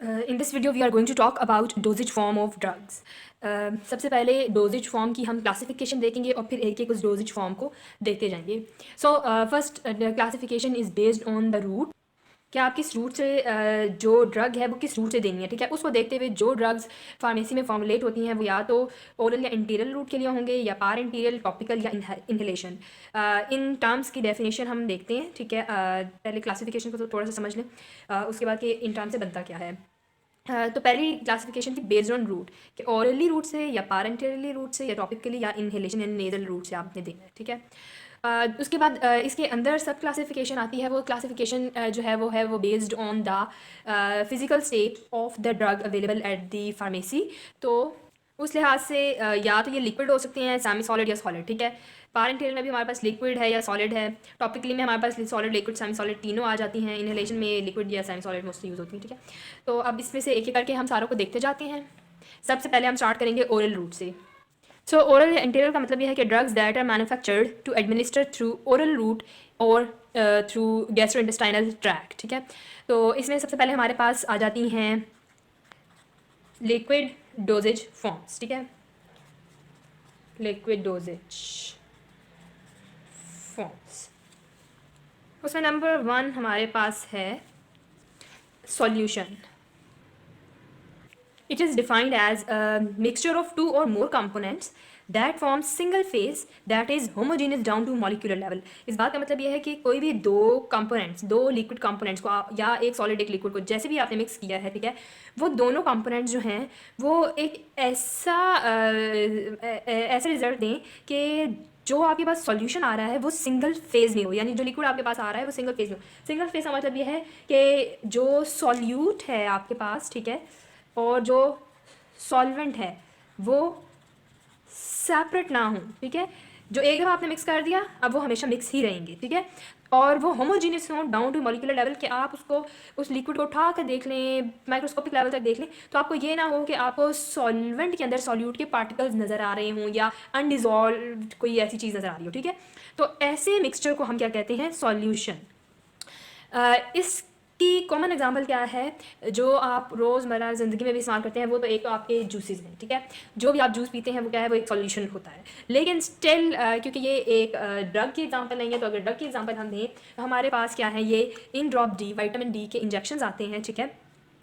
In this video we are going to talk about dosage form of drugs. सबसे पहले doses form की हम classification देखेंगे और फिर एक एक उस डोजेज फॉर्म को देखते जाएंगे. So first classification is based on the route. क्या आप किस रूट से जो ड्रग है वो किस रूट से देनी है, ठीक है. उसको देखते हुए जो ड्रग्स फार्मेसी में फॉर्मुलेट होती हैं वो या तो ओरल या इंटीरियल रूट के लिए होंगे या पार इंटीरियल, टॉपिकल या इन्हेलेशन. इन टर्म्स की डेफिनेशन हम देखते हैं, ठीक है. पहले क्लासिफिकेशन को तो थोड़ा सा समझ लें, उसके बाद कि इन टर्म से बनता क्या है. तो पहली क्लासिफिकेशन थी बेस्ड ऑन रूट, कि ओरली रूट से या पारेंटरली रूट से या टॉपिकली या इन्हेलेशन या नेजल रूट से आपने देना है, ठीक है. उसके बाद इसके अंदर सब क्लासिफिकेशन आती है. वो क्लासिफिकेशन जो है वो based on the physical state of the drug available at the pharmacy. तो उस लिहाज से या तो ये लिक्विड हो सकते हैं, सेमी सॉलिड या सॉलिड, ठीक है. पारेंटरल में भी हमारे पास लिक्विड है या सॉलिड है. टॉपिकली में हमारे पास सॉलिड, लिक्विड, सेमी सॉलिड तीनों आ जाती हैं. इनहेलेशन में लिक्विड या सेमी सॉलिड मोस्टली यूज़ होती हैं, ठीक है. तो अब इसमें से एक एक करके हम सारों को देखते जाते हैं. सबसे पहले हम स्टार्ट करेंगे ओरल रूट से. सो ओरल या इंटीरियर का मतलब यह है कि drugs that are manufactured to administer through oral route और थ्रू गैस्ट्रोइंटेस्टाइनल ट्रैक्ट, ठीक है. तो इसमें सबसे पहले हमारे पास आ जाती हैं लिक्विड डोजेज फॉर्म्स, ठीक है. लिक्विड डोजेज फॉर्म्स, उसमें नंबर 1 हमारे पास है solution. It is defined as a mixture of 2 or more components that forms single phase that is homogeneous down to molecular level. इस बात का मतलब यह है कि कोई भी दो कंपोनेंट्स, दो लिक्विड कंपोनेंट्स को या एक सॉलिड एक लिक्विड को जैसे भी आपने मिक्स किया है, ठीक है, वो दोनों कंपोनेंट्स जो हैं वो एक ऐसा रिजल्ट दें कि जो आपके पास सॉल्यूशन आ रहा है वो सिंगल फेज में हो. यानी जो लिक्विड आपके पास आ रहा है वो सिंगल फेज में हो. सिंगल फेज का मतलब ये है कि जो सॉल्यूट है आपके पास, ठीक है, और जो सॉल्वेंट है वो सेपरेट ना हो, ठीक है. जो एक दफ़ा आपने मिक्स कर दिया अब वो हमेशा मिक्स ही रहेंगे, ठीक है. और वो होमोजीनियस हो डाउन टू मॉलिक्यूलर लेवल, कि आप उसको उस लिक्विड को उठा कर देख लें, माइक्रोस्कोपिक लेवल तक देख लें, तो आपको ये ना हो कि आपको सॉल्वेंट के अंदर सॉल्यूट के पार्टिकल्स नज़र आ रहे हों या अनडिजॉल्व कोई ऐसी चीज़ नज़र आ रही हो, ठीक है. तो ऐसे मिक्सचर को हम क्या कहते हैं, सॉल्यूशन. इसकी कॉमन एग्जांपल क्या है जो आप रोज़मर्रा ज़िंदगी में भी इस्तेमाल करते हैं, वो तो एक तो आपके जूसेस हैं, ठीक है. जो भी आप जूस पीते हैं वो क्या है, वो एक सॉल्यूशन होता है. लेकिन स्टिल क्योंकि ये एक ड्रग की एग्जांपल नहीं है, तो अगर ड्रग की एग्जांपल हम दें तो हमारे पास क्या है, ये इन ड्रॉप डी, विटामिन डी के इंजेक्शंस आते हैं, ठीक है.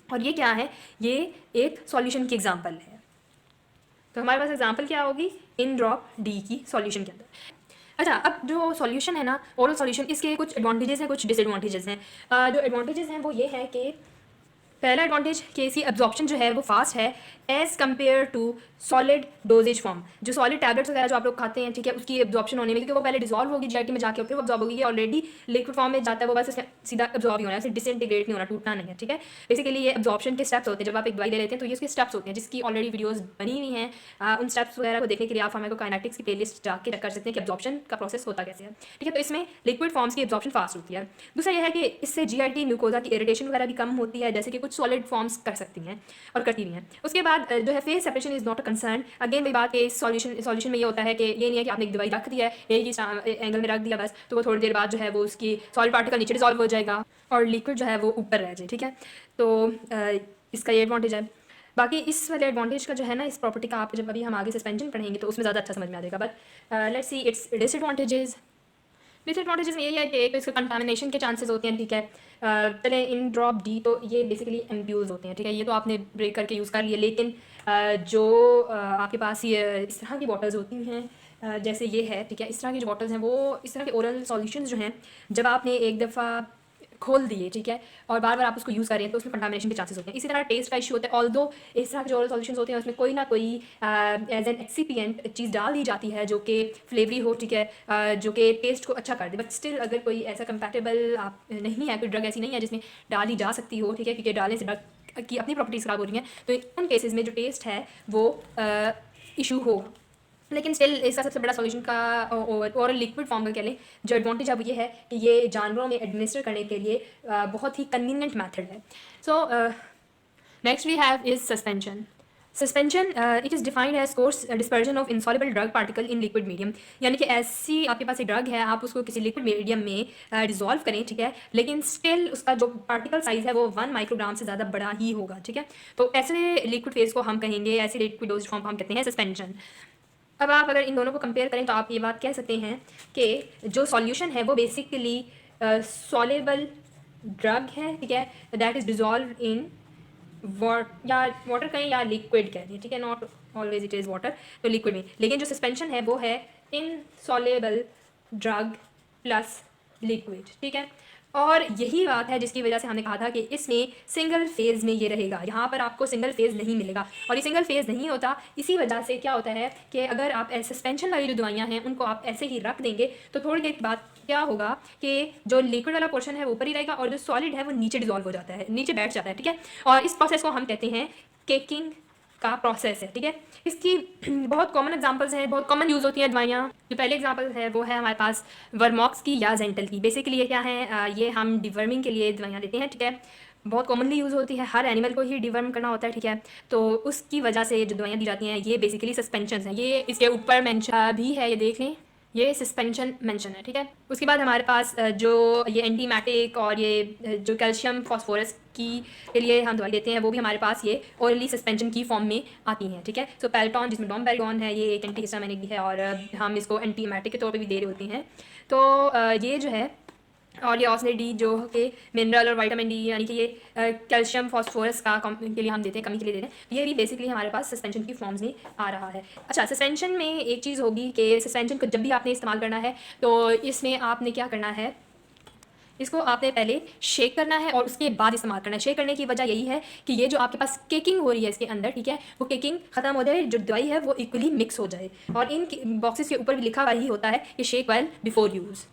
और ये क्या है, ये एक सॉल्यूशन की एग्जाम्पल है. तो हमारे पास एग्जाम्पल क्या होगी, इन ड्रॉप डी की सॉल्यूशन के अंदर. अच्छा, अब जो सॉल्यूशन है ना, ओरल सॉल्यूशन, इसके कुछ एडवांटेजेस हैं, कुछ डिसएडवांटेजेस हैं. जो एडवांटेजेस हैं वो ये है कि पहला एडवांटेज कि इसकी एब्जॉर्प्शन जो है वो फास्ट है as compare to solid doses form. जो सॉलिड टैबलेट्स वगैरह जो आप लोग खाते हैं, ठीक है, उसकी एब्जॉर्प्शन होने में, क्योंकि वो पहले डिजॉल्व होगी जीआईटी में जाके फिर वो एब्जॉर्ब होगी. ये ऑलरेडी लिक्विड फॉर्म में जाता है, वो बस इसमें सीधा एब्जॉर्ब ही होना है, इसे डिसइंटीग्रेट नहीं होना, टूटना नहीं है, ठीक है. बेसिकली ये एब्जॉर्प्शन के स्टेप्स होते हैं. जब आप एक दवाई ले लेते हैं तो ये उसके स्टेप्स होते हैं, जिसकी ऑलरेडी वीडियोस बनी हुई हैं. उन स्टेप्स वगैरह को देखने के लिए आप हमारे को काइनेटिक्स की प्लेलिस्ट जाके चेक कर सकते हैं कि एब्जॉर्प्शन का प्रोसेस होता कैसे है, ठीक है. तो इसमें लिक्विड फॉर्म्स की एब्जॉर्प्शन फास्ट होती है. दूसरा यह है कि इससे जीआईटी म्यूकोजा की इरिटेशन वगैरह भी कम होती है, जैसे कि कुछ सॉलिड फॉर्म्स कर सकती हैं और करती भी हैं. उसके बाद जो है face separation is not a concern. Again वही बात है, सॉल्यूशन में ये होता है कि ये नहीं है कि आपने एक दवाई रख दी है, एक ही एंगल में रख दिया बस, तो वो थोड़ी देर बाद जो है वो उसकी सॉलिड पार्टिकल नीचे डिसॉल्व हो जाएगा और लिक्विड जो है वो ऊपर रह जाए, ठीक है. तो इसका ये एडवांटेज है. बाकी इस वाले एडवांटेज का जो है ना, इस प्रॉपर्टी का आप जब अभी हम आगे सस्पेंशन पढ़ेंगे तो उसमें ज़्यादा अच्छा समझ में आ जाएगा. But let's see it's disadvantages. Disadvantages में यही है कि एक तो इसके कंटामिनेशन के चांसेस होते हैं, ठीक है. चले इन ड्रॉप डी, तो ये बेसिकली एम्प्यूज होते हैं, ठीक है. ये तो आपने ब्रेक करके यूज़ कर लिया. लेकिन जो आपके पास ये इस तरह की बॉटल्स होती हैं, जैसे ये है, ठीक है, इस तरह की जो बॉटल्स हैं वो इस तरह के ओरल सॉल्यूशंस जो हैं, जब आपने एक दफ़ा खोल दिए, ठीक है, और बार बार आप उसको यूज़ कर रहे हैं तो उसमें कंटामिनेशन के चांसेस होते हैं. इसी तरह टेस्ट का इशू होता है. ऑल्दो इस तरह के जो ओरल सॉल्यूशंस होते हैं उसमें कोई ना कोई एज एन एक्सीपिएंट चीज़ डाल दी जाती है जो कि फ्लेवरी हो, ठीक है, जो कि टेस्ट को अच्छा कर दे. बट स्टिल अगर कोई ऐसा कंपैटिबल आप नहीं है, कोई ड्रग ऐसी नहीं है जिसमें डाली जा सकती हो, ठीक है, क्योंकि डालने से ड्रग की अपनी प्रॉपर्टीज़ ख़राब हो रही हैं, तो उन केसेस में जो टेस्ट है वो इशू होगा. लेकिन स्टिल इसका सबसे बड़ा सॉल्यूशन का और लिक्विड फॉर्म का कह लें, जो एडवांटेज अब ये है कि ये जानवरों में एडमिनिस्टर करने के लिए बहुत ही कन्वीनियंट मेथड है. So next we have is suspension. Suspension it is defined as coarse dispersion of insoluble drug particle in liquid medium, यानी कि ऐसी आपके पास एक ड्रग है, आप उसको किसी लिक्विड मीडियम में डिजॉल्व करें, ठीक है, लेकिन स्टिल उसका जो पार्टिकल साइज़ है वो 1 माइक्रोग्राम से ज़्यादा बड़ा ही होगा, ठीक है। तो ऐसे लिक्विड फेज को हम कहेंगे, ऐसे लिक्विड डोज फॉर्म को हम कहते हैं सस्पेंशन। अब आप अगर इन दोनों को कंपेयर करें तो आप ये बात कह सकते हैं कि जो सॉल्यूशन है वो बेसिकली सॉलेबल ड्रग है, ठीक है, that is dissolve in water कहें या लिक्विड कह दें, ठीक है, not always it is water, तो लिक्विड में। लेकिन जो सस्पेंशन है वो है इनसॉल्युबल ड्रग प्लस लिक्विड, ठीक है। और यही बात है जिसकी वजह से हमने कहा था कि इसमें सिंगल फेज़ में ये रहेगा, यहाँ पर आपको सिंगल फेज़ नहीं मिलेगा, और ये सिंगल फेज़ नहीं होता। इसी वजह से क्या होता है कि अगर आप सस्पेंशन वाली जो दवाइयाँ हैं उनको आप ऐसे ही रख देंगे तो थोड़ी देर बाद क्या होगा कि जो लिक्विड वाला पोर्शन है वो ऊपर ही रहेगा और जो सॉलिड है वो नीचे डिजॉल्व हो जाता है, नीचे बैठ जाता है, ठीक है। और इस प्रोसेस को हम कहते हैं केकिंग का प्रोसेस है, ठीक है। इसकी बहुत कॉमन एग्जांपल्स हैं, बहुत कॉमन यूज़ होती हैं दवाइयाँ। जो पहले एग्जांपल है वो है हमारे पास वर्मॉक्स की या जेंटल की। बेसिकली ये क्या है, ये हम डिवर्मिंग के लिए दवाइयाँ देते हैं, ठीक है। बहुत कॉमनली यूज़ होती है, हर एनिमल को ही डिवर्म करना होता है, ठीक है। तो उसकी वजह से जो दवाइयाँ दी जाती हैं ये बेसिकली सस्पेंशन हैं। ये इसके ऊपर मेंशन भी है, ये देख लें, ये सस्पेंशन मेंशन है, ठीक है। उसके बाद हमारे पास जो ये एंटीमैटिक और ये जो कैल्शियम फॉस्फोरस की के लिए हम दवाई देते हैं वो भी हमारे पास ये ओरली सस्पेंशन की फॉर्म में आती हैं, ठीक है। सो पेल्टॉन, जिसमें डोमपेरिडोन है, ये एक एंटीहिस्टामिनिक भी है और हम इसको एंटीमैटिक के तौर पे भी दे रहे होते हैं। तो ये जो है, और ये ऑक्सलेट डी जो कि मिनरल और विटामिन डी, यानी कि ये कैल्शियम फॉस्फोरस का के लिए हम देते हैं, कमी के लिए देते हैं, ये भी बेसिकली हमारे पास सस्पेंशन की फॉर्म्स में आ रहा है। अच्छा, सस्पेंशन में एक चीज़ होगी कि सस्पेंशन को जब भी आपने इस्तेमाल करना है तो इसमें आपने क्या करना है, इसको आपने पहले शेक करना है और उसके बाद इस्तेमाल करना है। शेक करने की वजह यही है कि ये जो आपके पास केकिंग हो रही है इसके अंदर, ठीक है, वो केकिंग खत्म हो जाए, जो दवाई है वो इक्वली मिक्स हो जाए। और इन बॉक्सेस के ऊपर भी लिखा हुआ ही होता है कि शेक वेल बिफोर यूज़।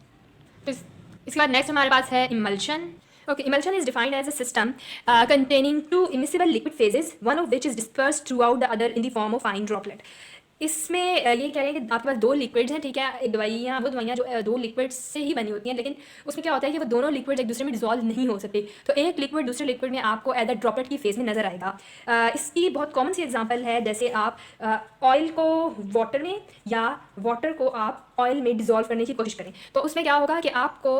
इसके बाद नेक्स्ट हमारे पास है emulsion. Okay, emulsion is defined as a system containing two immiscible liquid phases, one of which is dispersed throughout the other in the form of fine droplet. इसमें ये कह रहे हैं कि आपके पास दो लिक्विड्स हैं, ठीक है, एक दवाइयाँ, वो दवाइयाँ जो दो लिक्विड्स से ही बनी होती हैं, लेकिन उसमें क्या होता है कि वो दोनों लिक्विड्स एक दूसरे में डिजॉल्व नहीं हो सकते। तो एक लिक्विड दूसरे लिक्विड में आपको एज अ ड्रॉपलेट की फेज में नजर आएगा। इसकी बहुत कॉमन सी एग्जांपल है, जैसे आप ऑयल को वाटर में या वाटर को आप ऑयल में डिजॉल्व करने की कोशिश करें, तो उसमें क्या होगा कि आपको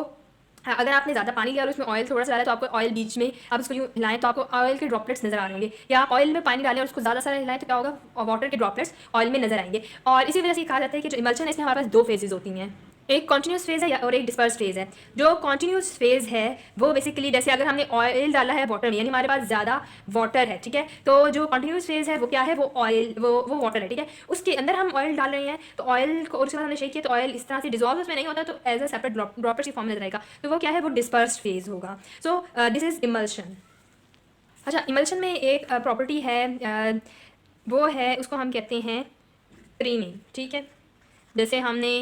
अगर आपने ज़्यादा पानी लिया और उसमें ऑयल थोड़ा सा डाला तो आपको ऑयल बीच में आप उसको यूँ हिलाएं तो आपको ऑयल के ड्रॉपलेट्स नजर आ रहे होंगे, या आप ऑयल में पानी डालें और उसको ज़्यादा सारा हिलाएं तो क्या होगा, वाटर के ड्रॉपलेट्स ऑयल में नजर आएंगे। और इसी वजह से कहा जाता है कि जो इमल्शन है इसमें हमारे पास दो फेजेस होती हैं, एक कॉन्टीन्यूस फेज़ है और एक डिस्पर्स फेज़ है। जो कॉन्टीन्यूस फेज़ है वो बेसिकली जैसे अगर हमने ऑयल डाला है वाटर में, यानी हमारे पास ज़्यादा वाटर है, ठीक है, तो जो कॉन्टीन्यूस फेज़ है वो क्या है, वो ऑयल वो वाटर है, ठीक है, उसके अंदर हम ऑयल डाल रहे हैं, तो ऑयल को और उसके बाद हमने शेक किया तो ऑयल इस तरह से डिजॉल्व उसमें नहीं होता, तो एज अ सेपरेट ड्रॉपर की फॉर्म में नजर आएगा, तो वो क्या है, वो डिस्पर्स फेज़ होगा। So this is emulsion. अच्छा, इमल्शन में एक प्रॉपर्टी है, वो है, उसको हम कहते हैं क्रीमिंग, ठीक है। जैसे हमने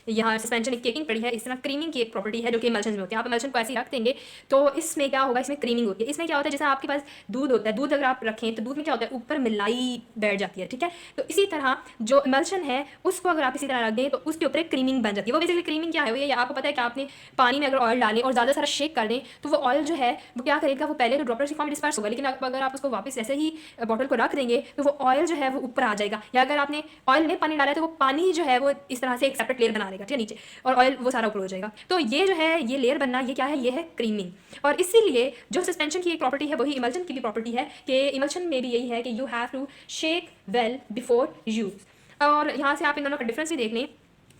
यहाँ सस्पेंशन की केकिंग पड़ी है, इस तरह क्रीमिंग की एक प्रॉपर्टी है जो कि इमल्शन में होती है। आप इमल्शन को ऐसे ही रख देंगे तो इसमें क्या होगा, इसमें क्रीमिंग होती है। इसमें क्या होता है, जैसे आपके पास दूध होता है, दूध अगर आप रखें तो दूध में क्या होता है, ऊपर मलाई बैठ जाती है, ठीक है। तो इसी तरह जो इमल्शन है उसको अगर आप इसी तरह रख दें तो उसके ऊपर एक क्रीमिंग बन जाती है। वो बेसिकली क्रीमिंग क्या है, वो ये आपको पता है कि आपने पानी में अगर ऑयल डालें और ज़्यादा सारा शेक कर दें तो वो ऑयल जो है वो क्या करेगा, वो पहले तो ड्रॉपलेट्स की फॉर्म में डिस्पर्स होगा, लेकिन अगर आप उसको वापस ऐसे ही बॉटल को रख देंगे तो वो ऑयल जो है वो ऊपर आ जाएगा, या अगर आपने ऑयल में पानी डाला है तो वो पानी जो है वो इस तरह से एक सेपरेट लेयर बना देगा, ठीक है, नीचे, और ऑयल वो सारा ऊपर हो जाएगा। तो ये जो है, ये लेयर बनना, ये क्या है, ये है क्रीमिंग। और इसीलिए जो सस्पेंशन की एक प्रॉपर्टी है वही इमल्शन की भी प्रॉपर्टी है कि इमल्शन में भी यही है कि you have to shake well before use. और यहाँ से आप इन दोनों का डिफरेंस भी देख लें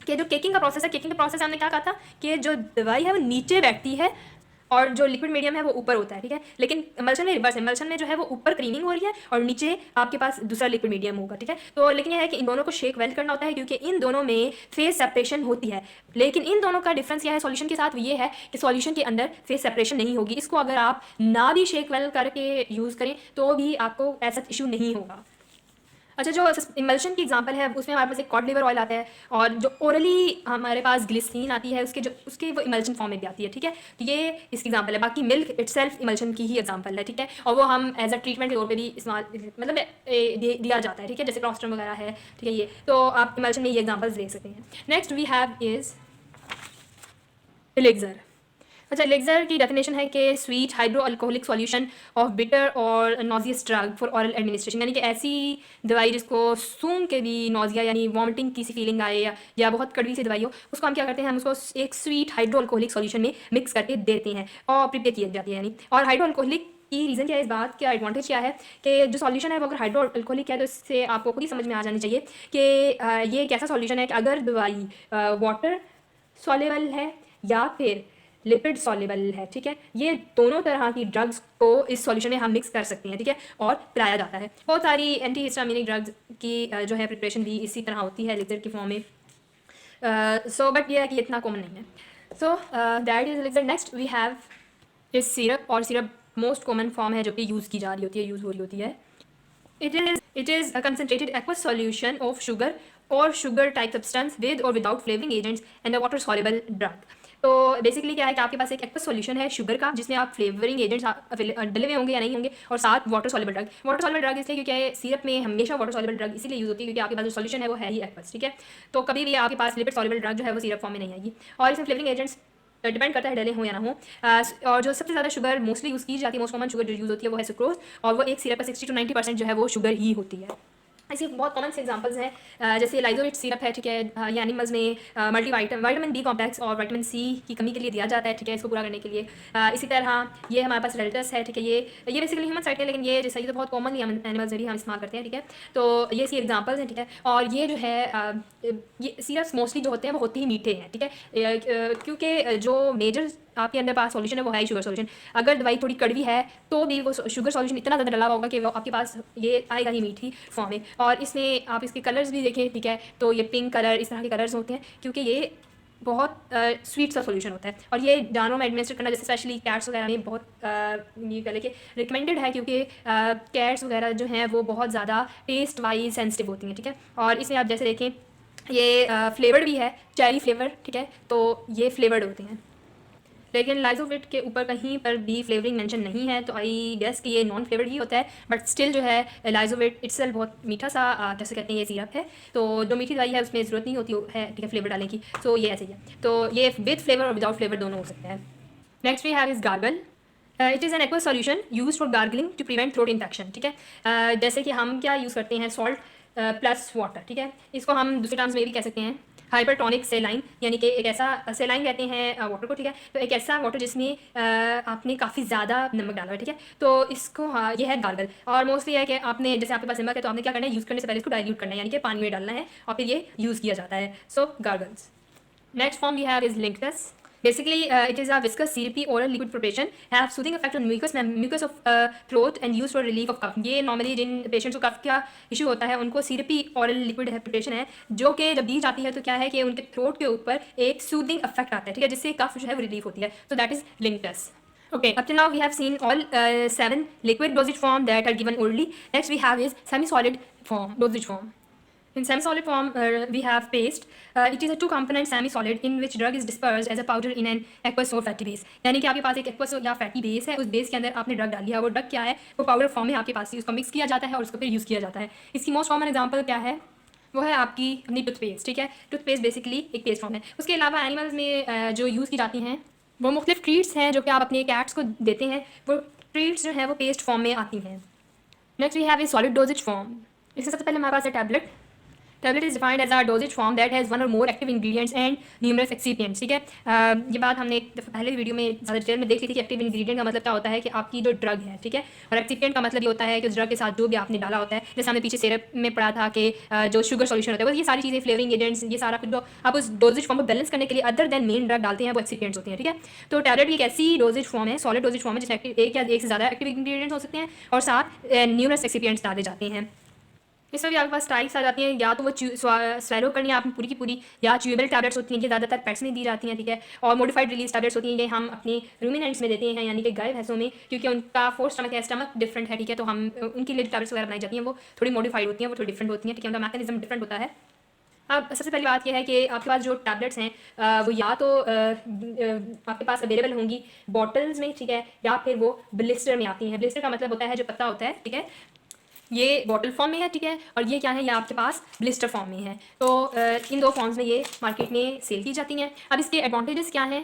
कि जो केकिंग का प्रोसेस है, केकिंग के प्रोसेस हमने क्या कहा था कि जो दवाई है वो नीचे बैठती है और जो लिक्विड मीडियम है वो ऊपर होता है, ठीक है। लेकिन इमल्शन में रिवर्स है, इमल्शन में जो है वो ऊपर क्रीमिंग हो रही है और नीचे आपके पास दूसरा लिक्विड मीडियम होगा, ठीक है। तो लेकिन यह है कि इन दोनों को शेक वेल करना होता है क्योंकि इन दोनों में फेज सेपरेशन होती है। लेकिन इन दोनों का डिफरेंस क्या है सॉल्यूशन के साथ, वो ये है कि सॉल्यूशन के अंदर फेज सेपरेशन नहीं होगी। इसको अगर आप ना भी शेक वेल करके यूज़ करें तो भी आपको ऐसा इशू नहीं होगा। अच्छा, जो इमल्शन की एग्जांपल है उसमें हमारे पास एक कॉड लिवर ऑयल आता है और जो ओरली हमारे पास ग्लिसरीन आती है उसके वो इमल्शन फॉर्म में भी आती है, ठीक है। तो ये इसकी एग्जांपल है। बाकी मिल्क इटसेल्फ इमल्शन की ही एग्जांपल है, ठीक है, और वो हम एज अ ट्रीटमेंट के तौर पे भी इस्तेमाल मतलब दिया जाता है, ठीक है, जैसे क्लोस्ट्रम वगैरह है, ठीक है। ये तो आप इमल्शन में ये एग्जाम्पल्स देख सकते हैं। Next we have is elixir. अच्छा, एलेक्सर की डेफिनेशन है कि sweet hydroalcoholic solution of bitter और nauseous drug for oral administration, यानी कि ऐसी दवाई जिसको सूंघ के भी नॉजिया यानी वॉमिटिंग की सी फीलिंग आए या बहुत कड़वी सी दवाई हो, उसको हम क्या करते हैं, हम उसको एक स्वीट हाइड्रो अल्कोहलिक सॉल्यूशन में मिक्स करके देते हैं और प्रिपेयर की जाती है यानी। और हाइड्रो अल्कोहलिक की रीज़न क्या है, इस बात का एडवांटेज क्या है कि जो सॉल्यूशन है वो अगर हाइड्रो अल्कोहलिक है तो इससे आपको खुद ही समझ में आ जानी चाहिए कि ये एक ऐसा सॉल्यूशन है कि अगर दवाई वाटर सॉल्युबल है या फिर लिपिड सॉल्युबल है, ठीक है, ये दोनों तरह की ड्रग्स को इस सॉल्यूशन में हम मिक्स कर सकते हैं, ठीक है, और पिलाया जाता है। बहुत सारी एंटी हिस्टामिनिक ड्रग्स की जो है प्रिपरेशन भी इसी तरह होती है एलेक्सर की फॉर्म में। सो बट ये है कि इतना कॉमन नहीं है। So that is elixir. Next we have is syrup, और सिरप मोस्ट कॉमन फॉर्म है जो कि यूज़ की जा रही होती है, यूज़ हो रही होती है। It is a concentrated aqueous solution of sugar or sugar type substance with or without flavoring agents and a water soluble drug। तो बेसिकली क्या है कि आपके पास एक एक्वस सॉल्यूशन है शुगर का जिसमें आप फ्लेवरिंग एजेंट्स डले हुए होंगे या नहीं होंगे, और साथ water soluble drug. Water soluble drug इसलिए क्योंकि सिरप में हमेशा वाटर सॉल्युबल ड्रग इसीलिए यूज़ होती है क्योंकि आपके पास जो सॉल्यूशन है वो है ही एक्वस, ठीक है। तो कभी भी आपके पास लिपिड सॉल्युबल ड्रग जो है वो सिरप फॉर्म में नहीं आएगी। और इसमें फ्लेवरिंग एजेंट्स डिपेंड करता है डले हो या ना हो। और जो सबसे ज़्यादा शुगर मोस्टली यूज़ की जाती है, मोस्ट कॉमन शुगर जो यूज़ होती है वो है सुक्रोज, और वो एक सिरप का 60 to 90% जो है वो शुगर ही होती है। ऐसे बहुत कॉमन से एग्जांपल्स हैं जैसे लाइजोविट सिरप है, ठीक है, ये एनिमल्स में विटामिन बी कॉम्प्लेक्स और विटामिन सी की कमी के लिए दिया जाता है, ठीक है, इसको पूरा करने के लिए। इसी तरह ये हमारे पास रेल्टस है, ठीक है, ये बेसिकली ह्यूमन साइड है, लेकिन ये जैसे ये तो बहुत कॉमनली एनिमल्स में भी हम इस्तेमाल करते हैं, ठीक है। तो ये इसकी एग्जांपल्स हैं, ठीक है। और ये जो है ये सिरप्स मोस्टली जो होते हैं वो होते ही मीठे हैं, ठीक है, क्योंकि जो मेजर आपके अंदर पास सॉल्यूशन है वो है शुगर सॉल्यूशन। अगर दवाई थोड़ी कड़वी है तो भी वो शुगर सॉल्यूशन इतना ज़्यादा डला होगा कि वो आपके पास ये आएगा ही मीठी फॉर्म में। और इसमें आप इसके कलर्स भी देखें, ठीक है, तो ये पिंक कलर इस तरह के कलर्स होते हैं क्योंकि ये बहुत स्वीट सा सॉल्यूशन होता है। और ये जानवरों में एडमिनिस्टर करना, जैसे स्पेशली कैट्स वगैरह में बहुत ये कह लें कि रिकमेंडेड है क्योंकि कैट्स वगैरह जो हैं वो बहुत ज़्यादा टेस्ट वाइज सेंसिटिव होती हैं, ठीक है। और इसमें आप जैसे देखें ये फ्लेवर्ड भी है, चेरी फ्लेवर, ठीक है, तो ये फ्लेवर्ड होते हैं, लेकिन लाइजोविट के ऊपर कहीं पर भी फ्लेवरिंग मेंशन नहीं है, तो आई गेस कि ये नॉन फ्लेवर्ड ही होता है। बट स्टिल जो है लाइजोविट इट्सेल्फ बहुत मीठा सा जैसे कहते हैं ये सिरप है, तो जो मीठी दवाई है उसमें ज़रूरत नहीं होती है, ठीक है, फ्लेवर डालने की। तो ये ऐसे ही है, तो ये विद फ्लेवर और विदाउट फ्लेवर दोनों हो सकते हैं। Next we have is gargle. It is an aqueous solution use for gargling to prevent throat infection, ठीक है। जैसे कि हम क्या यूज़ करते हैं, सॉल्ट प्लस वाटर, ठीक है, इसको हम दूसरे टर्म्स में भी कह सकते हैं हाइपरटोनिक सेलाइन, यानी कि एक ऐसा सेलाइन कहते हैं वाटर को, ठीक है, तो एक ऐसा वाटर जिसमें आपने काफ़ी ज़्यादा नमक डाला है, ठीक है, तो इसको ये है गार्गल। और मोस्टली है कि आपने जैसे आपके पास नमक है तो आपने क्या करना है, यूज़ करने से पहले इसको डाइल्यूट करना है, यानी कि पानी में डालना है और फिर ये यूज़ किया जाता है। So gargles. Next form we have is linctus. Basically, it is a viscous, syrupy oral liquid preparation, have soothing effect on mucus of throat and used for relief of cough। ये normally जिन patients को कफ का issue होता है उनको सिरपी oral liquid preparation है जो कि जब दी जाती है तो क्या है कि उनके थ्रोट के ऊपर एक सूदिंग इफेक्ट आता है, ठीक है, जिससे कफ जो है वो रिलीफ होती है। तो that is linctus. Okay, up till now we have seen all 7 liquid dosage form that are given orally. Next we have is semi-solid form, dosage form. In semi-solid form, we have paste. It is a two-component semi-solid in which drug is dispersed as a powder in an aqueous or fatty base। यानी कि आपके पास एक aqueous या fatty base है, उस base के अंदर आपने ड्रग डाल दिया, वो ड्रग क्या है, वो पाउडर फॉर्म में आपके पास, उसको मिक्स किया जाता है और उसको फिर यूज़ किया जाता है। इसकी मोस्ट कॉमन एग्जाम्पल क्या है, वो है आपकी अपनी टूथपेस्ट, ठीक है। टूथपेस्ट बेसिकली एक पेस्ट फॉर्म है। उसके अलावा एनिमल्स में जो यूज़ की जाती हैं वो मुख्तलिफ ट्रीट्स हैं जो कि आप अपने कैट्स को देते हैं, वो ट्रीट्स जो है वो पेस्ट फॉर्म में आती हैं। Next we have a solid doses form. इससे सबसे पहले हमारे पास है tablet. Tablet is defined as are dosage form that has one or more active ingredients and numerous excipients, ठीक है। ये बात हमने पहले वीडियो में ज़्यादा डिटेल में देख ली थी कि एक्टिव इंग्रेडिएंट का मतलब क्या होता है कि आपकी जो ड्रग है, ठीक है, और एक्सिपिएंट का मतलब ये होता है कि उस ड्रग के साथ जो भी आपने डाला होता है, जैसे हमने पीछे सिरप में पढ़ा था कि जो शुगर सॉल्यूशन होता है वो ये सारी चीज़ें फ्लेवरिंग एजेंट्स, ये सारा कुछ जो आप उस डोजेज फॉर्म को बैलेंस करने के लिए अदर देन मेन ड्रग डालते हैं वो एक्सिपिएंट्स होते हैं, ठीक है। तो टैबलेट की एक ऐसी डोजेज फॉर्म है, सॉलिड डोजेज फॉर्म है जिसमें एक या एक से ज़्यादा एक्टिव इंग्रेडिएंट्स हो सकते हैं और साथ न्यूमरस एक्सिपिएंट्स डाले जाते हैं। इसमें भी आपके पास टाइप्स आ जाती हैं, या तो वो स्वेलो करनी है आपने पूरी की पूरी, या च्यूएबल टैबलेट्स होती हैं, ये ज़्यादातर पेट्स में दी जाती हैं, ठीक है। और मॉडिफाइड रिलीज टैबलेट्स होती हैं, ये हम अपने रूमिनेंट्स में देते हैं, यानी कि गाय भैंसों में, क्योंकि उनका फोर्थ स्टमक है, स्टमक डिफरेंट है, ठीक है, तो हम उनके लिए टैबलेट्स वगैरह बनाई जाती हैं, वो थोड़ी मॉडिफाइड होती हैं, वो थोड़ी डिफरेंट होती हैं, ठीक है, उनका मैकेनिज्म डिफरेंट होता है। अब सबसे पहली बात यह है कि आपके पास जो टैबलेट्स हैं वो या तो आपके पास अवेलेबल होंगी बॉटल्स में, ठीक है, या फिर वो ब्लिस्टर में आती हैं। ब्लिस्टर का मतलब होता है जो पत्ता होता है, ठीक है, ये बॉटल फॉर्म में है, ठीक है, और ये क्या है, ये आपके पास ब्लिस्टर फॉर्म में है। तो इन दो फॉर्म्स में ये मार्केट में सेल की जाती हैं। अब इसके एडवांटेजेस क्या हैं,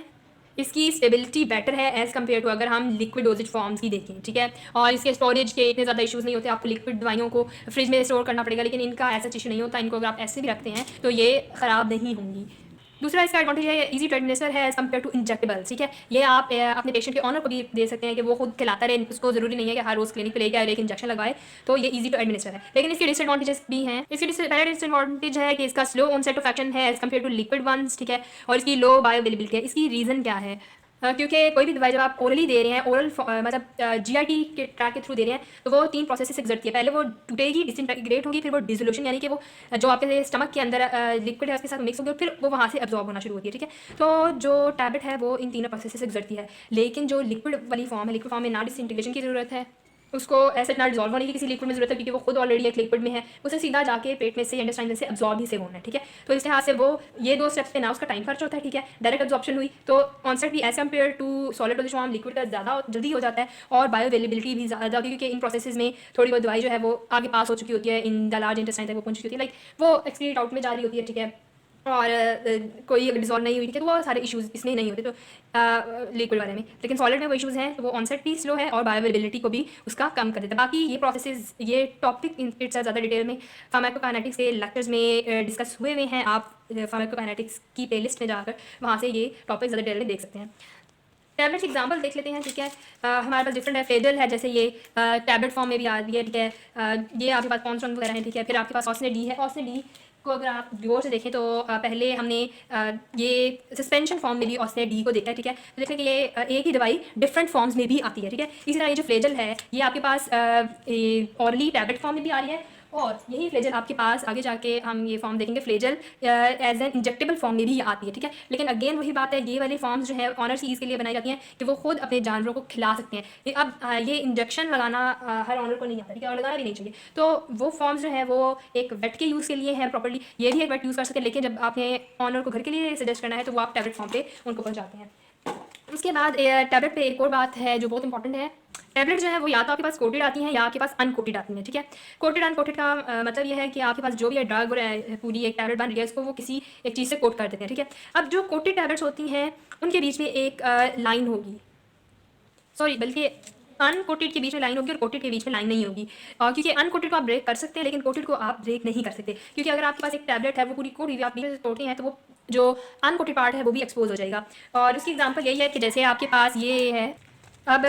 इसकी स्टेबिलिटी बेटर है एज़ कम्पेयर टू अगर हम लिक्विड डोजेज फॉर्म्स की देखें, ठीक है। और इसके स्टोरेज के इतने ज़्यादा इश्यूज़ नहीं होते, आपको लिक्विड दवाइयों को फ्रिज में स्टोर करना पड़ेगा, लेकिन इनका ऐसा इशू नहीं होता। इनको अगर आप ऐसे भी रखते हैं तो ये ख़राब नहीं होंगी। दूसरा इसका एडवांटेज है इजी टू एडमिनिस्टर है एज कम्पेयर टू इंजेक्टेबल्स, ठीक है। ये आप अपने पेशेंट के ऑनर को भी दे सकते हैं कि वो खुद खिलाता रहे, उसको ज़रूरी नहीं है कि हर रोज़ क्लिनिक पे लेके आए एक इंजेक्शन लगाए, तो ये इजी टू एडमिनिस्टर है। लेकिन इसके डिसएडवांटेजेस भी हैं। इसके पहला डिसएडवांटेज है कि इसका स्लो ऑनसेट ऑफ एक्शन है as compare to liquid ones, ठीक है। और इसकी लो बायो अवेलेबिलिटी है। इसकी रीज़न क्या है? क्योंकि कोई भी दवाई जब आप ओरली दे रहे हैं, ओरल मतलब जीआईटी के ट्रैक के थ्रू दे रहे हैं, तो वो 3 प्रोसेस से गुजरती है। पहले वो टूटेगी, डिसइंटीग्रेट होगी, फिर वो डिसोल्यूशन यानी कि वो जो आपके स्टमक के अंदर लिक्विड है उसके साथ मिक्स होगी और फिर वो वहाँ से एब्जॉर्ब होना शुरू होती है, ठीक है। तो जो टैबलेट है वो इन तीनों प्रोसेस से गुजरती है। लेकिन जो लिक्विड वाली फॉर्म है, लिक्विड फॉर्म में ना डिसइंटीग्रेशन की ज़रूरत है, उसको ऐसे ना डिजॉल्व होने की किसी लिक्विड में ज़रूरत है, क्योंकि वो खुद ऑलरेडी एक लिक्विड में है, उसे सीधा जाके पेट में से इंटेस्टाइन में से एब्जॉर्ब ही से होना है, ठीक है। तो इस लिहाज से वो ये 2 स्टेप्स पे ना उसका टाइम खर्च होता है, ठीक है। डायरेक्ट एब्जॉर्प्शन हुई तो ऑनसेट भी as compare to solid doses form liquid का ज़्यादा जल्दी हो जाता है और बायो अवेलेबिलिटी भी ज़्यादा होती है, क्योंकि इन प्रोसेस में थोड़ी बहुत दवाई जो है वो आगे पास हो चुकी होती है, इन द लार्ज इंटेस्टाइन तक वो पहुंच चुकी होती है, लाइक वो एक्सक्रीट आउट में जा रही होती है, ठीक है। और कोई अगर डिजॉल्व नहीं हुई, ठीक है, तो वो सारे इश्यूज़ इसमें नहीं होते, तो लिक्विड वाले में। लेकिन सॉलिड में वो इश्यूज़ हैं, तो वो ऑनसेट भी स्लो है और बायो अवेलेबिलिटी को भी उसका कम कर देता है। बाकी ये प्रोसेसेस, ये टॉपिक इट्स ज़्यादा डिटेल में फार्माकोकाइनेटिक्स के लेक्चर्स में डिस्कस हुए हुए हैं। आप फार्माकोकाइनेटिक्स की प्लेलिस्ट में जाकर वहाँ से ये टॉपिक ज़्यादा डिटेल में देख सकते हैं। टैबलेट्स एग्जाम्पल देख लेते हैं, ठीक है। हमारे पास डिफरेंट है। फ्लेजल है, जैसे ये टैबलेट फॉर्म में भी आ रही है, ठीक है। ये आपके पास पॉन्सॉन वगैरह है, ठीक है। फिर आपके पास ऑस्ने डी है। ऑस्ने डी को अगर आप गौर से देखें तो पहले हमने ये सस्पेंशन फॉर्म में भी ऑस्ने डी को देखा है, ठीक है। तो देखें कि ये एक ही दवाई डिफरेंट फॉर्म्स में भी आती है, ठीक है। इसी तरह ये जो फ्लेजल है ये आपके पास ऑरली टैबलेट फॉर्म में भी आ रही है, और यही फ्लेजल आपके पास आगे जाके हम ये फॉर्म देखेंगे Flagyl as an injectable form में भी आती है, ठीक है। लेकिन अगेन वही बात है, ये वाली फॉर्म्स जो है ऑनर सीज के लिए बनाई जाती हैं कि वो खुद अपने जानवरों को खिला सकते हैं। अब ये इंजेक्शन लगाना हर ऑनर को नहीं आता, ठीक है, और लगाना भी नहीं चाहिए। तो वो फॉर्म्स जो है वो एक वेट के यूज़ के लिए है प्रॉपर्ली, ये भी एक वेट यूज़ कर सकते हैं, लेकिन जब आपने ऑनर को घर के लिए सजेस्ट करना है तो वो आप टैबलेट फॉर्म पे उनको पहुँचाते हैं। उसके बाद टैबलेट पे एक और बात है जो बहुत इंपॉर्टेंट है। टैबलेट जो है वो या तो आपके पास कोटेड आती हैं या आपके पास अनकोटेड आती हैं, ठीक है। कोटेड अनकोटेड का मतलब ये है कि आपके पास जो भी ड्रग पूरी एक टैबलेट बन रही है उसको वो किसी एक चीज़ से कोट कर देते हैं, ठीक है। अब जो कोटेड टैबलेट्स होती हैं उनके बीच में एक लाइन होगी, सॉरी बल्कि अनकोटेड के बीच में लाइन होगी और कोटेड के बीच में लाइन नहीं होगी। क्योंकि अनकोटेड को आप ब्रेक कर सकते हैं लेकिन कोटेड को आप ब्रेक नहीं कर सकते, क्योंकि अगर आपके पास एक टैबलेट है वो पूरी कोट हुई आप बीच से तोड़ते हैं तो वो जो अनकोटेड पार्ट है वो भी एक्सपोज हो जाएगा। और उसकी एग्जांपल यही है कि जैसे आपके पास ये है, अब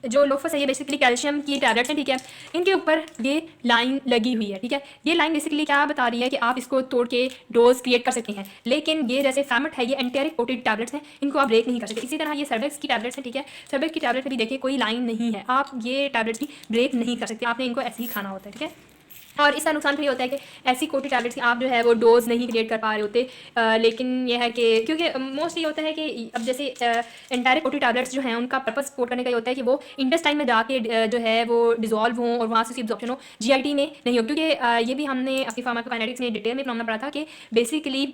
जो लोफस है ये बेसिकली कैल्शियम की टैबलेट है, ठीक है। इनके ऊपर ये लाइन लगी हुई है, ठीक है। ये लाइन बेसिकली क्या बता रही है कि आप इसको तोड़ के डोज क्रिएट कर सकते हैं, लेकिन ये जैसे फैमिट है ये एंटेरिक कोटेड टैबलेट्स हैं, इनको आप ब्रेक नहीं कर सकते। इसी तरह ये सर्वेक्स की टैबलेट्स हैं, ठीक है। सर्वेक्स की टैबलेट में भी देखिए कोई लाइन नहीं है, आप ये टैबलेट्स भी ब्रेक नहीं कर सकते, आपने इनको ऐसे ही खाना होता है, ठीक है। और इसका नुकसान फिर ये होता है कि ऐसी कोटेड टैबलेट्स की आप जो है वो डोज नहीं क्रिएट कर पा रहे होते। लेकिन यह है कि क्योंकि मोस्टली होता है कि अब जैसे एंटायर कोटेड टैबलेट्स जो हैं उनका पर्पस कोट करने का ये होता है कि वो इंटेस्टाइन में जाके जो है वो डिजॉल्व हों और वहाँ से एब्जॉर्प्शन हो, जीआईटी में नहीं हो। क्योंकि ये भी हमने अपनी फार्माकोकाइनेटिक्स में डिटेल में पढ़ा था कि बेसिकली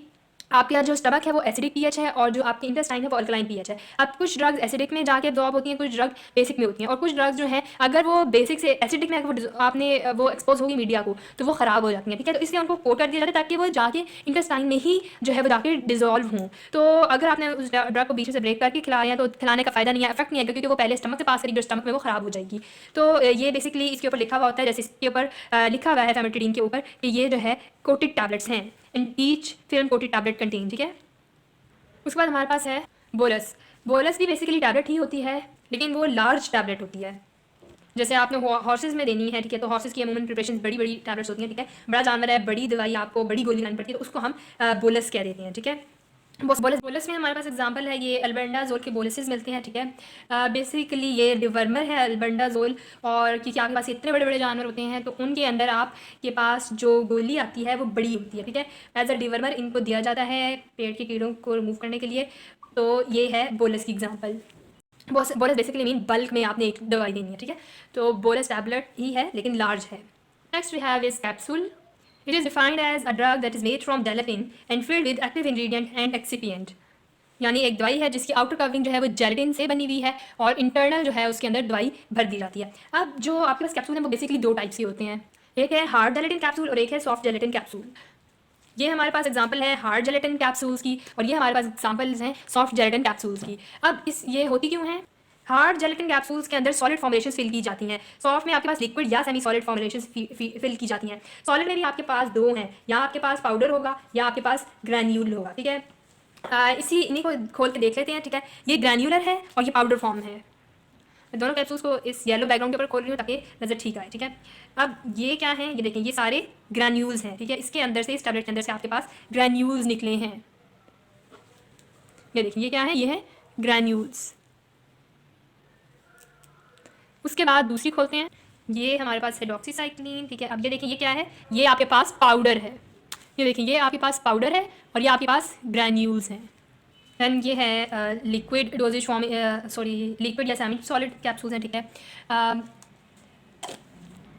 आपका जो स्टमक है वो एसिडिक पीएच है और जो आपकी इंटेस्टाइन है वो अल्कलाइन पीएच है। अब कुछ ड्रग्स एसिडिक में जाके एब्जॉर्ब होती हैं, कुछ ड्रग बेसिक में होती हैं, और कुछ ड्रग्स जो हैं अगर वो बेसिक से एसिडिक में अगर आपने वो एक्सपोज होगी मीडिया को तो वो ख़राब हो जाती हैं, ठीक है। तो इसलिए उनको कोट कर दिया जाता है ताकि वो जाके इंटेस्टाइन में ही जो है वो जाके डिजॉल्व हों। तो अगर आपने उस ड्रग को बीच से ब्रेक करके खिला रहे हैं तो खिलाने का फ़ायदा नहीं है, इफेक्ट नहीं है, क्योंकि वो पहले स्टमक से पास करेगी, जो स्टमक में वो ख़राब हो जाएगी। तो ये बेसिकली इसके ऊपर लिखा हुआ होता है, जैसे इसके ऊपर लिखा हुआ है फैमिटिडीन के ऊपर कि ये जो है कोटेड टैबलेट्स हैं, in each film coated tablet contain, ठीक है। उसके बाद हमारे पास है बोलस। बोलस भी बेसिकली टैबलेट ही होती है, लेकिन वो लार्ज टैबलेट होती है। जैसे आपने हॉर्सेस में देनी है, ठीक है, तो हॉर्सेस की अमूमन प्रिपरेशन बड़ी बड़ी टैबलेट्स होती हैं, ठीक है। बड़ा जानवर है, बड़ी दवाई आपको बड़ी गोली लानी पड़ती है, तो उसको हम बोलस कह देते हैं, ठीक है। बोलस में हमारे पास एग्जांपल है ये अल्बेंडाजोल के बोलसेस मिलते हैं, ठीक है। बेसिकली ये डिवर्मर है अल्बेंडाजोल, और क्योंकि आपके पास इतने बड़े बड़े जानवर होते हैं तो उनके अंदर आपके पास जो गोली आती है वो बड़ी होती है, ठीक है। एज अ डिवर्मर इनको दिया जाता है पेट के कीड़ों को रिमूव करने के लिए। तो ये है बोलस की example. Bolus basically mean bulk में आपने एक दवाई देनी है, ठीक है। तो बोलस टैबलेट ही है लेकिन लार्ज है। Next we have is capsule. It is defined as a drug that is made from gelatin and filled with active ingredient and excipient। यानी एक दवाई है जिसकी आउटर कवरिंग जो है वो जेलेटिन से बनी हुई है और इंटरनल जो है उसके अंदर दवाई भर दी जाती है। अब जो आपके पास कैप्सूल है वो बेसिकली 2 टाइप्स के होते हैं, एक है हार्ड जेलेटिन कैप्सूल और एक है सॉफ्ट जेलेटिन कैप्सूल। ये हमारे पास एग्जांपल है हार्ड जेलेटिन कैप्सूल्स की, और ये हमारे पास एग्जांपल्स हैं सॉफ्ट जेलेटिन कैप्सूल्स की। अब ये होती क्यों है? हार्ड जेलेटिन कैप्सूल्स के अंदर सॉलिड फॉर्मुलेशन फिल की जाती हैं, सॉफ्ट में आपके पास लिक्विड या सेमी सॉलिड फॉर्मुलेशन फिल की जाती हैं। सॉलिड में भी आपके पास दो हैं, या आपके पास पाउडर होगा या आपके पास ग्रैन्यूल होगा, ठीक है। इन्हीं को खोल के देख लेते हैं, ठीक है। ये ग्रैन्यूलर है और ये पाउडर फॉर्म है। मैं दोनों कैप्सूल्स को इस येलो बैकग्राउंड के ऊपर खोल रही हूँ ताकि नज़र ठीक आए, ठीक है। अब ये क्या है, ये देखें, ये सारे ग्रैन्यूल्स हैं, ठीक है। इसके अंदर से, इस टैबलेट के अंदर से आपके पास ग्रैन्यूल्स निकले हैं। ये देखिए, ये क्या है, ये है ग्रैन्यूल्स। उसके बाद दूसरी खोलते हैं, ये हमारे पास है डॉक्सीसाइक्लिन, ठीक है। अब ये देखिए, ये क्या है, ये आपके पास पाउडर है। ये देखिए, ये आपके पास पाउडर है और ये आपके पास ग्रैन्यूल्स हैं। दैन ये है लिक्विड डोजेज फॉर्म, लिक्विड या सेमी सॉलिड कैप्सूल्स हैं, ठीक है।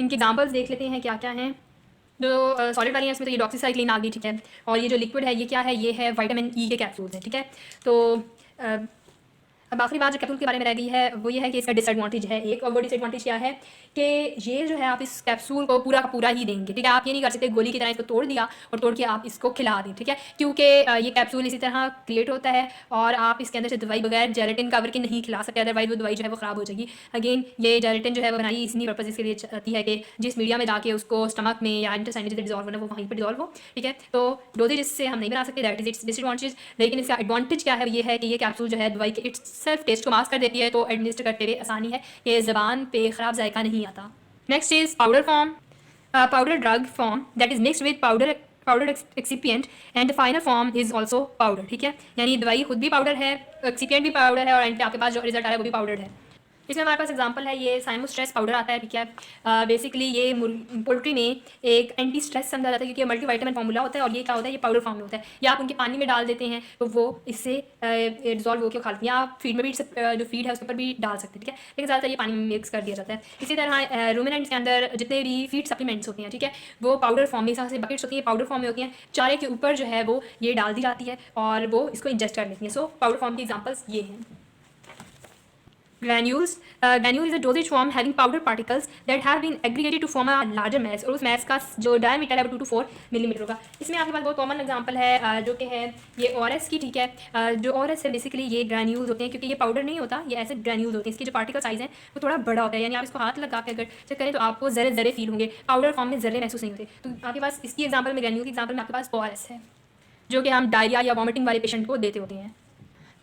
इनके एग्जांपल्स देख लेते हैं क्या क्या हैं। जो सॉलिड वाली है उसमें तो ये डॉक्सीसाइक्लिन आ गई, ठीक है। और ये जो लिक्विड है, ये क्या है, ये है विटामिन ई के कैप्सूल्स हैं, ठीक है। तो अब आखिरी बात जो कैप्सूल के बारे में रह गई है वो ये है कि इसका डिसएडवांटेज है एक, और वो डिसएडवांटेज क्या है कि ये जो है आप इस कैप्सूल को पूरा का पूरा ही देंगे, ठीक है। आप ये नहीं कर सकते गोली की तरह इसको तोड़ दिया और तोड़ के आप इसको खिला दें, ठीक है, क्योंकि ये कैप्सूल इसी तरह क्रिएट होता है और आप इसके अंदर से दवाई बगैर जेलेटिन कवर के नहीं खिला सकते, अदरवाइज वो दवाई जो है वो ख़राब हो जाएगी। अगेन ये जेलेटिन जो है वो बनाई इसी पर्पज़ इसके लिए चाहती है कि जिस मीडिया में जाके उसको स्टमक में या इंटेस्टाइन में डिजॉल्व होना वो वहीं पर डिजॉल्व हो, ठीक है। तो डोजेज इससे हम नहीं बना सकते, दैट इज इट्स डिसएडवांटेज। लेकिन इसका एडवांटेज क्या है, ये है कि ये कैप्सूल जो है दवाई के इट्स सेल्फ टेस्ट को मास्क कर देती है, तो एडमिनिस्टर करते हुए आसानी है, ये ज़बान पे ख़राब जायका नहीं आता। Next is powder form, powder drug form that is mixed with powder excipient and the final form is also powder, ठीक है। यानी दवाई खुद भी पाउडर है, एक्सिपिएंट भी पाउडर है और एंड पे आपके पास जो रिजल्ट आ रहा है वो भी पाउडर है। इसमें हमारे पास एग्जांपल है, ये साइमोस्ट्रेस पाउडर आता है, ठीक है। बेसिकली ये पोल्ट्री में एक एंटी स्ट्रेस समझा जाता है क्योंकि मल्टीविटामिन फार्मूला होता है और ये क्या होता है, ये पाउडर फॉर्म में होता है। या आप उनके पानी में डाल देते हैं तो वो इससे डिजॉल्व होकर खाते हैं, या आप फीड में भी जो फीड है उसके ऊपर भी डाल सकते हैं, ठीक है। लेकिन ज़्यादातर ये पानी में मिक्स कर दिया जाता है। इसी तरह रूमिनेंट्स के अंदर जितने भी फीड सप्लीमेंट्स होते हैं, ठीक है, वो पाउडर फॉर्म में, से बकेट्स होती हैं, पाउडर फॉर्म में होती हैं, चारे के ऊपर जो है वो ये डाल दी जाती है और वो इसको इंजेस्ट कर लेती हैं। सो पाउडर फॉर्म के एग्जाम्पल्स ये हैं। Granules. Granule is a dosage form having powder particles that have been aggregated to form a larger mass, और उस mass का जो diameter है वो 2 to 4 मिलीमीटर होगा। इसमें आपके पास बहुत कॉमन एग्जांपल है जो कि है ये ORS की, ठीक है। जो ORS है बेसिकली ये ग्रैन्यूल्स होते हैं, क्योंकि ये पाउडर नहीं होता, ये ऐसे ग्रैन्यूल्स होते हैं। इसकी जो पार्टिकल साइज़ है वो थोड़ा बड़ा होता है, यानी आप इसको हाथ लगा के अगर चेक करें तो आपको ज़रे ज़रे फील होंगे, पाउडर फॉर्म में ज़रे महसूस नहीं होते। तो आपके पास इसकी एग्जाम्पल में, ग्रैन्यूल की एग्जाम्पल में आपके पास ORS है जो कि हम डायरिया या वॉमिटिंग वाले पेशेंट को देते होते हैं।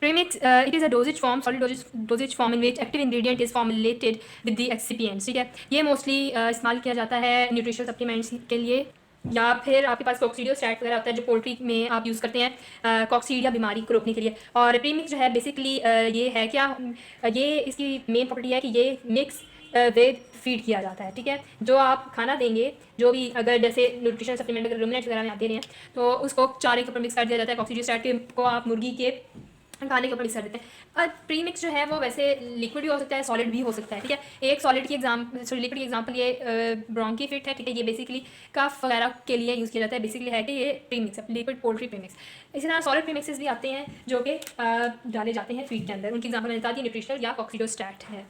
Premix, it is a dosage form, solid dosage form in which active ingredient is formulated with the excipients, ठीक है। ये मोस्टली इस्तेमाल किया जाता है न्यूट्रिशनल सप्लीमेंट्स के लिए, या फिर आपके पास कॉक्सीडियोस्टैट वगैरह होता है जो पोल्ट्री में आप यूज़ करते हैं कॉक्सीडिया बीमारी को रोकने के लिए। और प्रीमिक्स जो है बेसिकली ये है क्या, ये इसकी मेन प्रॉपर्टी है कि ये मिक्स वेद फीड किया जाता है, ठीक है। जो आप खाना देंगे, जो भी अगर जैसे न्यूट्रिशनल सप्लीमेंट अगर रूमिनेंट्स वगैरह में आप दे रहे हैं तो उसको चारे के ऊपर मिक्स कर दिया जाता है। कॉक्सीडियोस्टैट को आप मुर्गी के खाने के ऊपर मिक्स कर देते हैं। और प्रीमिक्स जो है वो वैसे लिक्विड भी हो सकता है, सॉलिड भी हो सकता है, ठीक है। एक सॉलिड की लिक्विड की एग्जांपल ये ब्रोंकी फिट है, ठीक है। ये बेसिकली कफ वगैरह के लिए यूज़ किया जाता है, बेसिकली है कि ये प्रीमिक्स है, लिक्विड पोल्ट्री प्रीमिक्स। इसी तरह सॉलिड प्रीमिक्सेस भी आते हैं जो कि डाले जाते हैं फीड के अंदर, उनकी एग्जांपल मैंने बता दी, न्यूट्रिशनल या कॉक्सीडियोस्टैट है।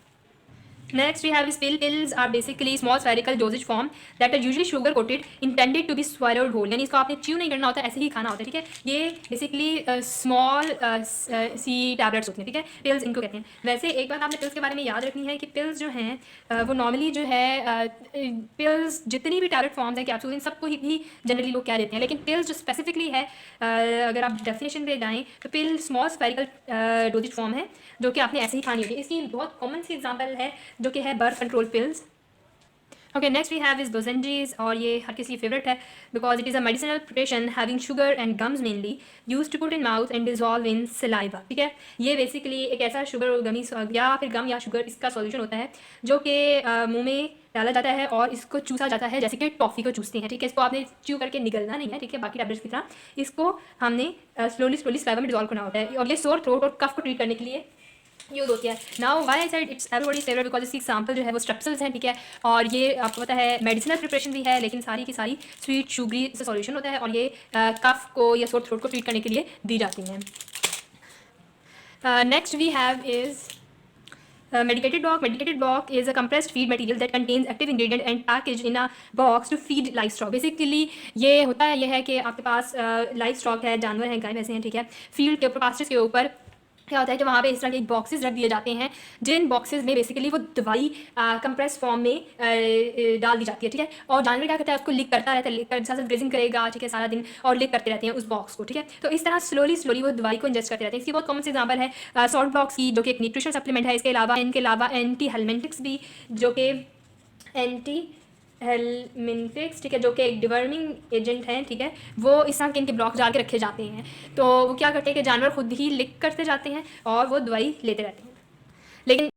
Next we have is pill. Pills are basically small spherical dosage form that are usually sugar coated, intended to be swallowed whole, यानी इसको आपने च्यू नहीं करना होता, ऐसे ही खाना होता है, ठीक है। ये बेसिकली स्मॉल सी टैबलेट्स होती हैं, ठीक है, पिल्स इनको कहते हैं। वैसे एक बात आपने पिल्स के बारे में याद रखनी है कि पिल्स जो हैं वो नॉर्मली जो है पिल्स जितनी भी टैबलेट फॉर्म्स हैं कैप्सूल, इन सबको ही जनरली लोग कह देते हैं, लेकिन पिल्स जो स्पेसिफिकली है अगर आप डेफिनेशन पे जाएँ तो पिल स्मॉल स्फेरिकल डोजेज फॉर्म है जो कि आपने ऐसे ही खानी होगी। इसकी बहुत कॉमन सी एग्जाम्पल है जो कि है birth control pills. Okay, next we have is lozenges, और ये हर किसी की फेवरेट है because it is a medicinal preparation having sugar and gums mainly use to put in mouth and dissolve in saliva, ठीक है। ये बेसिकली एक ऐसा शुगर और गमी या फिर गम या शुगर इसका सॉल्यूशन होता है जो कि मुंह में डाला जाता है और इसको चूसा जाता है जैसे कि टॉफ़ी को चूसते हैं, ठीक है। इसको आपने च्यू करके निगलना नहीं है, ठीक है, बाकी टैबलेट्स की तरह इसको हमने स्लोली सलाइवा में डिजॉल्व करना होता है, और ये सोर थ्रोट और कफ को ट्रीट करने के लिए यूज़ होती है। Now why I said it's everybody's favourite because इसकी एग्जांपल जो है वो स्ट्रेप्सिल्स हैं, ठीक है। और ये आपको पता है मेडिसिनल प्रिपरेशन भी है, लेकिन सारी की सारी स्वीट शुगरी से सॉल्यूशन होता है और ये कफ को या सोर थ्रोट को ट्रीट करने के लिए दी जाती हैं। Next we have is Medicated block is a compressed feed material that contains active ingredient and packaged in a box to feed livestock. Basically ये होता है, ये है कि आपके पास लाइव स्टॉक है, जानवर हैं, गाय भैंसे हैं, ठीक है। फील्ड के ऊपर, पास्चर्स के ऊपर क्या होता है कि वहाँ पे इस तरह के बॉक्सेस रख दिए जाते हैं, जिन बॉक्सेस में बेसिकली वो दवाई कंप्रेस फॉर्म में डाल दी जाती है, ठीक है। और जानवर क्या करता है, उसको लिक करता रहता है, लिक कर साथ ग्रेजिंग करेगा, ठीक है, सारा दिन, और लिक करते रहते हैं उस बॉक्स को, ठीक है। तो इस तरह स्लोली वो दवाई को इंजेस्ट करते रहते हैं। इसकी बहुत कॉमन से एग्जाम्पल है सॉल्ट बॉक्स की, जो कि एक न्यूट्रिशन सप्लीमेंट है। इनके अलावा एंटी हेलमिंटिक्स भी, जो कि एंटी हेलमिंटिक्स, ठीक है, जो कि एक डिवर्मिंग एजेंट हैं, ठीक है, वो इस तरह के इनके ब्लॉक डाल के रखे जाते हैं। तो वो क्या करते हैं कि जानवर खुद ही लिक करते जाते हैं और वो दवाई लेते रहते हैं। लेकिन